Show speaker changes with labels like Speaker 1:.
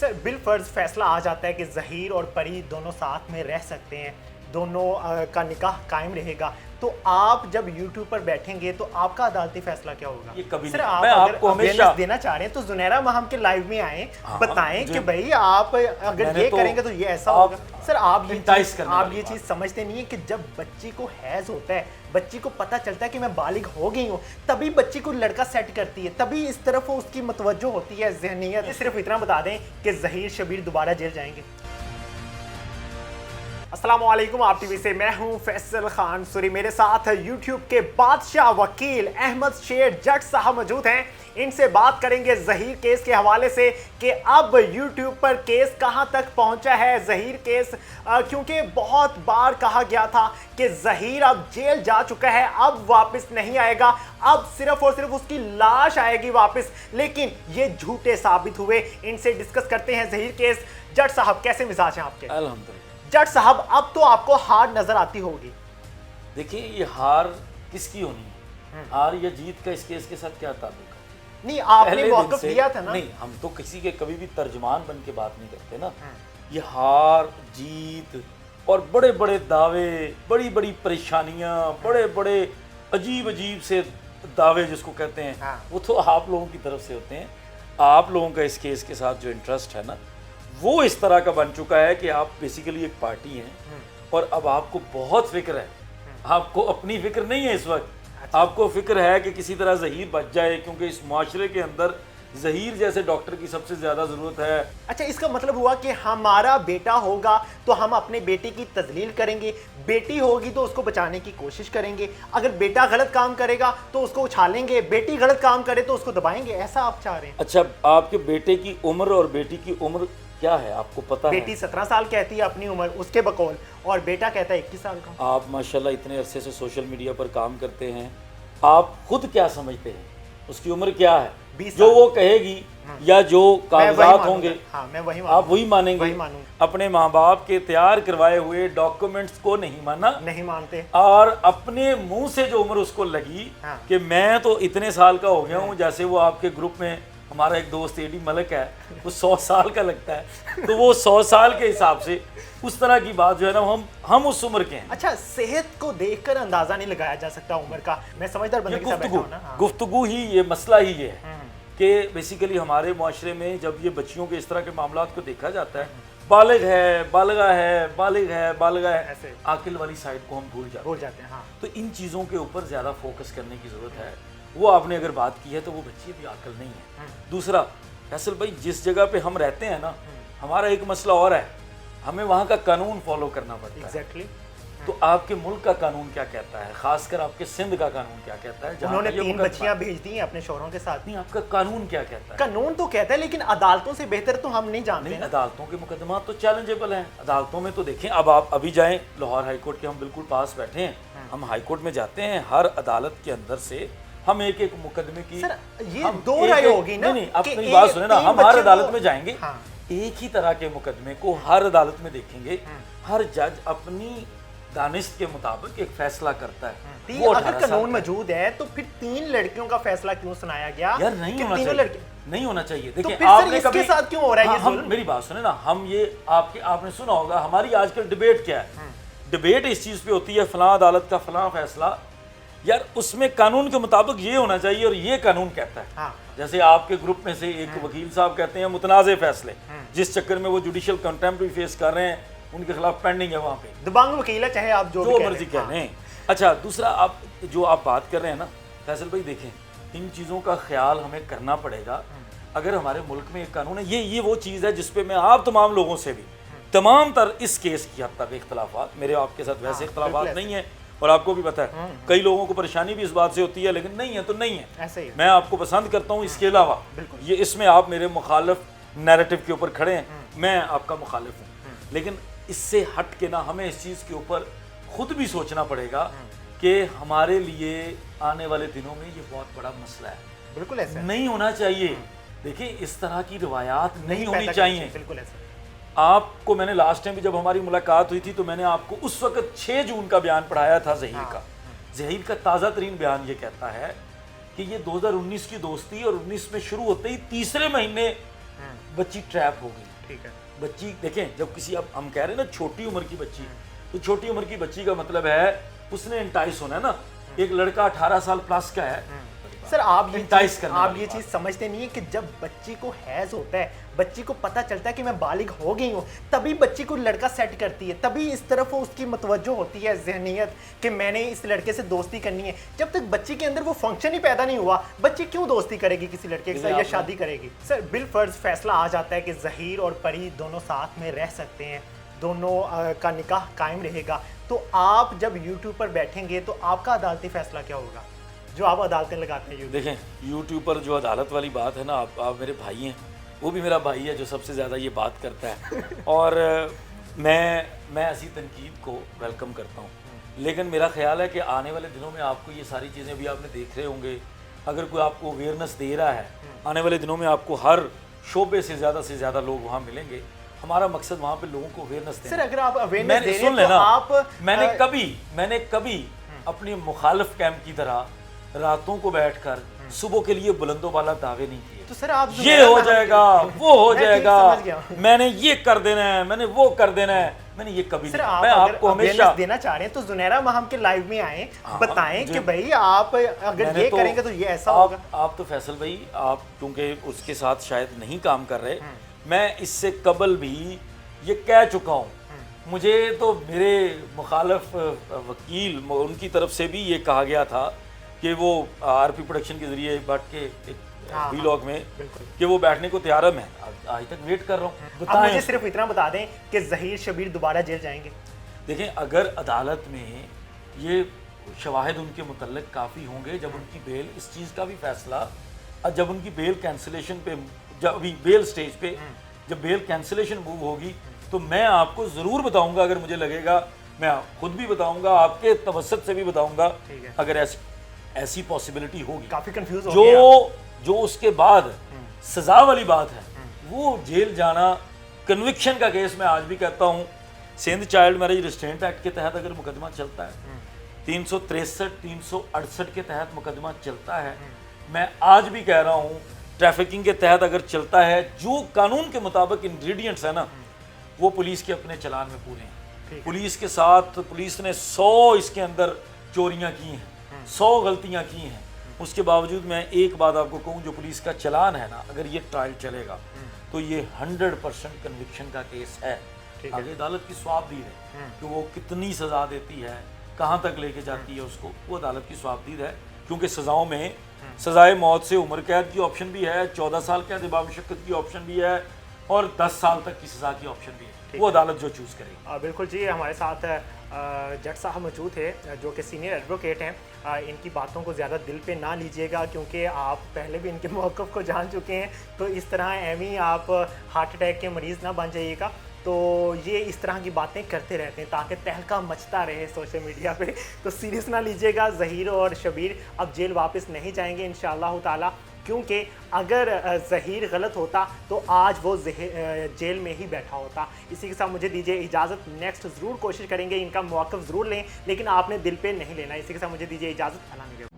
Speaker 1: Sir बिलफर्ज फैसला आ जाता है कि ज़हीर और परी दोनों साथ में रह सकते हैं, दोनों का निकाह कायम रहेगा, तो आप जब यूट्यूब पर बैठेंगे तो आपका अदालती फैसला क्या होगा?
Speaker 2: ये कभी
Speaker 1: सर
Speaker 2: नहीं।
Speaker 1: आप
Speaker 2: मैं
Speaker 1: अगर
Speaker 2: आपको हमेशा
Speaker 1: देना चाह रहे हैं तो जुनैरा माहम के लाइव में आए,
Speaker 2: हाँ,
Speaker 1: बताएं कि भाई आप अगर ये
Speaker 2: तो
Speaker 1: करेंगे तो ये ऐसा होगा। सर आप ये चीज़ समझते नहीं है कि जब बच्ची को हैज होता है, बच्ची को पता चलता है कि मैं बालिग हो गई हूँ, तभी बच्ची को लड़का सेट करती है, तभी इस तरफ उसकी मतवज्जो होती है ज़हनियत। सिर्फ इतना बता दें कि ज़हीर शबीर दोबारा जेल जाएंगे। अस्सलामुअलैकुम, आप टीवी से मैं हूं फैसल खान सूरी। मेरे साथ यूट्यूब के बादशाह वकील अहमद शेर जट साहब मौजूद हैं। इनसे बात करेंगे ज़हीर केस के हवाले से कि अब यूट्यूब पर केस कहां तक पहुंचा है। ज़हीर केस क्योंकि बहुत बार कहा गया था कि ज़हीर अब जेल जा चुका है, अब वापस नहीं आएगा, अब सिर्फ और सिर्फ उसकी लाश आएगी वापस, लेकिन ये झूठे साबित हुए। इनसे डिस्कस करते हैं ज़हीर केस। जट साहब कैसे मिजाज हैं आपके?
Speaker 2: अल्हम्दुलिल्लाह।
Speaker 1: जट साहब अब तो आपको हार नजर आती होगी।
Speaker 2: देखिए ये हार किसकी होनी है, हार या जीत का इस केस के साथ क्या ताल्लुक है?
Speaker 1: नहीं, आपने मौक़िफ़ दिया था ना।
Speaker 2: नहीं, हम तो किसी के कभी भी तर्जमान बन के बात नहीं करते ना। ये हार जीत और बड़े बड़े दावे, बड़ी बड़ी परेशानियां, बड़े बड़े अजीब अजीब से दावे जिसको कहते हैं, वो तो आप लोगों की तरफ से होते हैं। आप लोगों का इस केस के साथ जो इंटरेस्ट है ना, वो इस तरह का बन चुका है कि आप बेसिकली एक पार्टी हैं और अब आपको बहुत फिक्र है। आपको अपनी फिक्र नहीं है इस वक्त। अच्छा। आपको फिक्र है कि किसी तरह ज़हीर बच जाए, क्योंकि इस माशरे के अंदर ज़हीर जैसे डॉक्टर की सबसे ज़्यादा ज़रूरत है।
Speaker 1: अच्छा, इसका मतलब हुआ कि हमारा बेटा होगा तो हम अपने बेटे की तजलील करेंगे, बेटी होगी तो उसको बचाने की कोशिश करेंगे, अगर बेटा गलत काम करेगा तो उसको उछालेंगे, बेटी गलत काम करे तो उसको दबाएंगे, ऐसा आप चाह रहे हैं?
Speaker 2: अच्छा, आपके बेटे की उम्र और बेटी की उम्र क्या है आपको पता है?
Speaker 1: बेटी 17 साल कहती है अपनी उम्र उसके बकौल, और बेटा कहता है 21 साल का।
Speaker 2: आप माशाल्लाह इतने अरसे से सोशल मीडिया पर काम करते हैं, आप खुद क्या समझते हैं उसकी उम्र क्या है? जो वो कहेगी या जो कागजात होंगे,
Speaker 1: हाँ, मैं वही
Speaker 2: आप वही मानेंगे?
Speaker 1: वही मानूंगा।
Speaker 2: अपने माँ बाप के तैयार करवाए हुए डॉक्यूमेंट्स को नहीं माना,
Speaker 1: नहीं मानते,
Speaker 2: और अपने मुंह से जो उम्र उसको लगी कि मैं तो इतने साल का हो गया हूँ, जैसे वो आपके ग्रुप में हमारा एक दोस्त एडी मलिक है, वो 100 साल का लगता है, तो वो 100 साल के हिसाब से उस तरह की बात जो है ना, हम उस उम्र के हैं।
Speaker 1: अच्छा, सेहत को देखकर अंदाजा नहीं लगाया जा सकता उम्र का। मैं समझदार बंदे के साथ बैठा हूं ना।
Speaker 2: गुफ्तगू ही ये मसला ही ये है कि बेसिकली हमारे माशरे में जब ये बच्चियों के इस तरह के मामलात को देखा जाता है, बालिग है, बालिगा है, बालिग है, बालिगा है, आकिल वाली साइड को हम भूल जाते हैं।
Speaker 1: हाँ।
Speaker 2: तो इन चीज़ों के ऊपर ज़्यादा फोकस करने की ज़रूरत है। वो आपने अगर बात की है तो वो बच्ची अभी अकल नहीं है। दूसरा, फैसल भाई, जिस जगह पे हम रहते हैं ना, हमारा एक मसला और है, हमें वहाँ का कानून फॉलो करना पड़ता है।
Speaker 1: एग्जैक्टली।
Speaker 2: तो आपके मुल्क का कानून क्या कहता है, खासकर आपके सिंध का कानून क्या कहता है?
Speaker 1: उन्होंने 3 बच्चियां भेज दी हैं अपने शौहरों के साथ।
Speaker 2: नहीं, आपका कानून क्या कहता है?
Speaker 1: कानून तो कहता है, लेकिन अदालतों से बेहतर तो हम नहीं जानते।
Speaker 2: नहीं, अदालतों के मुकदमा तो चैलेंजेबल हैं। अदालतों में तो देखें, अब आप अभी जाएं, लाहौर हाई कोर्ट के हम बिल्कुल पास बैठे हैं, हम हाई कोर्ट में जाते हैं, हर अदालत के अंदर से हम एक एक मुकदमे की,
Speaker 1: सर ये दो राय होगी ना।
Speaker 2: नहीं, आप मेरी बात सुने ना, हम हर अदालत में जाएंगे, एक ही तरह के मुकदमे को हर अदालत में देखेंगे, हर जज अपनी दानिश के मुताबिक एक फैसला करता है।
Speaker 1: वो अगर कानून मौजूद है तो फिर 3 लड़कियों का फैसला क्यों सुनाया गया?
Speaker 2: यार नहीं होना चाहिए, नहीं होना चाहिए। देखिए,
Speaker 1: तो आपने इसके साथ क्यों हो रहा है ये जुल्म?
Speaker 2: मेरी बात सुने ना, हम ये आपने सुना होगा, हमारी आजकल डिबेट क्या है? डिबेट इस चीज पे होती है, फलां अदालत का फलां फैसला, यार उसमें कानून के मुताबिक ये होना चाहिए और ये कानून कहता है।
Speaker 1: हाँ।
Speaker 2: जैसे आपके ग्रुप में से एक वकील साहब कहते हैं मुतनाज़े फैसले, जिस चक्कर में वो जुडिशियल कंटेम्प्ट भी फेस कर रहे हैं, उनके खिलाफ पेंडिंग है वहाँ पे,
Speaker 1: दबंग वकील है, चाहे आप जो
Speaker 2: मर्जी कह लें। अच्छा, दूसरा, आप बात कर रहे हैं ना फैसल भाई, देखें, इन चीज़ों का ख्याल हमें करना पड़ेगा। अगर हमारे मुल्क में एक कानून है, ये वो चीज़ है जिसपे मैं आप तमाम लोगों से भी तमाम तर इस केस की हद तक इख्तलाफात, मेरे आपके साथ वैसे इख्तलाफात नहीं है, और आपको भी पता है कई लोगों को परेशानी भी इस बात से होती है, लेकिन नहीं है तो नहीं है,
Speaker 1: ऐसे ही।
Speaker 2: मैं आपको पसंद करता हूँ, इसके अलावा ये इसमें आप मेरे मुखालिफ नैरेटिव के ऊपर खड़े हैं, मैं आपका मुखालिफ हूँ, लेकिन इससे हट के ना हमें इस चीज़ के ऊपर खुद भी सोचना पड़ेगा कि हमारे लिए आने वाले दिनों में ये बहुत बड़ा मसला है।
Speaker 1: बिल्कुल ऐसा
Speaker 2: नहीं होना चाहिए। देखिए, इस तरह की रिवायात नहीं होनी चाहिए।
Speaker 1: बिल्कुल ऐसा।
Speaker 2: आपको मैंने लास्ट टाइम भी जब हमारी मुलाकात हुई थी तो मैंने आपको उस वक्त 6 जून का बयान पढ़ाया था ज़हीर का। ज़हीर का ताज़ा तरीन बयान ये कहता है कि ये 2019 की दोस्ती और 19 में शुरू होते ही तीसरे महीने बच्ची ट्रैप हो गई।
Speaker 1: ठीक है।
Speaker 2: बच्ची देखें, जब किसी अब हम कह रहे हैं ना छोटी उम्र की बच्ची, तो छोटी उम्र की बच्ची का मतलब है उसने इंटाइस होना है ना। एक लड़का 18 साल प्लस का है,
Speaker 1: सर आप
Speaker 2: Entice करने वाली
Speaker 1: ये चीज समझते नहीं है कि जब बच्ची को हैज होता है, बच्ची को पता चलता है कि मैं बालिग हो गई हूँ, तभी बच्ची को लड़का सेट करती है, तभी इस तरफ वो उसकी मतवज्जो होती है जहनियत कि मैंने इस लड़के से दोस्ती करनी है। जब तक बच्ची के अंदर वो फंक्शन ही पैदा नहीं हुआ, बच्ची क्यों दोस्ती करेगी किसी लड़के के साथ या शादी करेगी? सर बिल फर्ज फैसला आ जाता है कि ज़हीर और परी दोनों साथ में रह सकते हैं, दोनों का निकाह कायम रहेगा, तो आप जब यूट्यूब पर बैठेंगे तो आपका अदालती फैसला क्या होगा जो आप अदालतें लगाते हैं?
Speaker 2: देखें, यूट्यूब पर जो अदालत वाली बात है ना, आप मेरे भाई हैं, वो भी मेरा भाई है जो सबसे ज़्यादा ये बात करता है और मैं ऐसी तनकीद को वेलकम करता हूँ, लेकिन मेरा ख्याल है कि आने वाले दिनों में आपको ये सारी चीज़ें भी आपने देख रहे होंगे, अगर कोई आपको अवेयरनेस दे रहा है, आने वाले दिनों में आपको हर शोबे से ज़्यादा लोग वहाँ मिलेंगे। हमारा मकसद वहाँ पे लोगों को अवेयरनेस देना।
Speaker 1: सर अगर आप अवेयरनेस दे रहे
Speaker 2: सुन
Speaker 1: हैं
Speaker 2: लेना,
Speaker 1: तो आप
Speaker 2: मैंने कभी अपनी मुखालिफ कैंप की तरह रातों को बैठकर सुबह के लिए बुलंदो वाला दावे नहीं किए।
Speaker 1: तो सर आप
Speaker 2: ये हो जाएगा, वो हो जाएगा,
Speaker 1: समझ गया।
Speaker 2: मैंने ये कर देना है, मैंने वो कर देना है, मैंने ये कभी
Speaker 1: सर
Speaker 2: नहीं।
Speaker 1: आप
Speaker 2: मैं आपको हमेशा
Speaker 1: देना चाह रहे हैं तो जुनैरा महम के लाइव में आए, बताएं कि भाई आप अगर
Speaker 2: मैंने
Speaker 1: ये करेंगे तो ये ऐसा होगा।
Speaker 2: आप तो फैसल भाई, आप क्योंकि उसके साथ शायद नहीं काम कर रहे, मैं इससे कबल भी ये कह चुका हूँ। मुझे तो मेरे मुखालिफ वकील उनकी तरफ से भी ये कहा गया था कि वो आरपी प्रोडक्शन के जरिए बैठ के एक व्लॉग में कि वो बैठने को तैयार है। मैं आज तक वेट कर रहा हूँ।
Speaker 1: अब मुझे सिर्फ इतना बता दें कि ज़हीर शबीर दोबारा जेल जाएंगे।
Speaker 2: देखें, अगर अदालत में ये शवाहिद उनके मुतल्लिक काफ़ी होंगे, जब उनकी बेल, इस चीज़ का भी फैसला जब उनकी बेल कैंसिलेशन पे, जब अभी बेल स्टेज पे जब बेल कैंसिलेशन मूव होगी तो मैं आपको ज़रूर बताऊंगा। अगर मुझे लगेगा, मैं खुद भी बताऊंगा, आपके तवस्सुत से भी बताऊंगा अगर ऐसी पॉसिबिलिटी होगी।
Speaker 1: काफ़ी कंफ्यूज हो गया।
Speaker 2: जो उसके बाद सजा वाली बात है, वो जेल जाना, कन्विक्शन का केस मैं आज भी कहता हूँ, Sindh child marriage restraint act के तहत अगर मुकदमा चलता है, 363 368 के तहत मुकदमा चलता है, मैं आज भी कह रहा हूँ ट्रैफिकिंग के तहत अगर चलता है, जो कानून के मुताबिक इंग्रेडिएंट्स है ना, वो पुलिस के अपने चलान में पूरे हैं। पुलिस के साथ पुलिस ने 100 इसके अंदर चोरियां की हैं, 100 गलतियां की हैं, उसके बावजूद मैं एक बात आपको कहूँ, जो पुलिस का चलान है ना, अगर ये ट्रायल चलेगा तो ये 100% कन्विक्शन का केस है। आगे अदालत की स्वाबदीद है कि वो कितनी सजा देती है, कहाँ तक लेके जाती है उसको, वो अदालत की स्वाबदीद है। क्योंकि सजाओं में सजाए मौत से उम्र कैद की ऑप्शन भी है, 14 साल कैद बामुशक्कत की ऑप्शन भी है, और 10 साल तक की सजा की ऑप्शन भी है। वो अदालत जो चूज़ करेगी।
Speaker 1: बिल्कुल जी, हमारे साथ जज साहब मौजूद है जो कि सीनियर एडवोकेट हैं। इनकी बातों को ज़्यादा दिल पे ना लीजिएगा, क्योंकि आप पहले भी इनके मौक़िफ़ को जान चुके हैं, तो इस तरह एवं ही आप हार्ट अटैक के मरीज़ ना बन जाइएगा। तो ये इस तरह की बातें करते रहते हैं ताकि तहलका मचता रहे सोशल मीडिया पे, तो सीरियस ना लीजिएगा। ज़हीर और शबीर अब जेल वापस नहीं जाएंगे इंशाअल्लाह ताला, क्योंकि अगर ज़हीर गलत होता तो आज वो जेल में ही बैठा होता। इसी के साथ मुझे दीजिए इजाज़त। नेक्स्ट ज़रूर कोशिश करेंगे इनका मौक़िफ़ ज़रूर लें, लेकिन आपने दिल पे नहीं लेना। इसी के साथ मुझे दीजिए इजाज़त।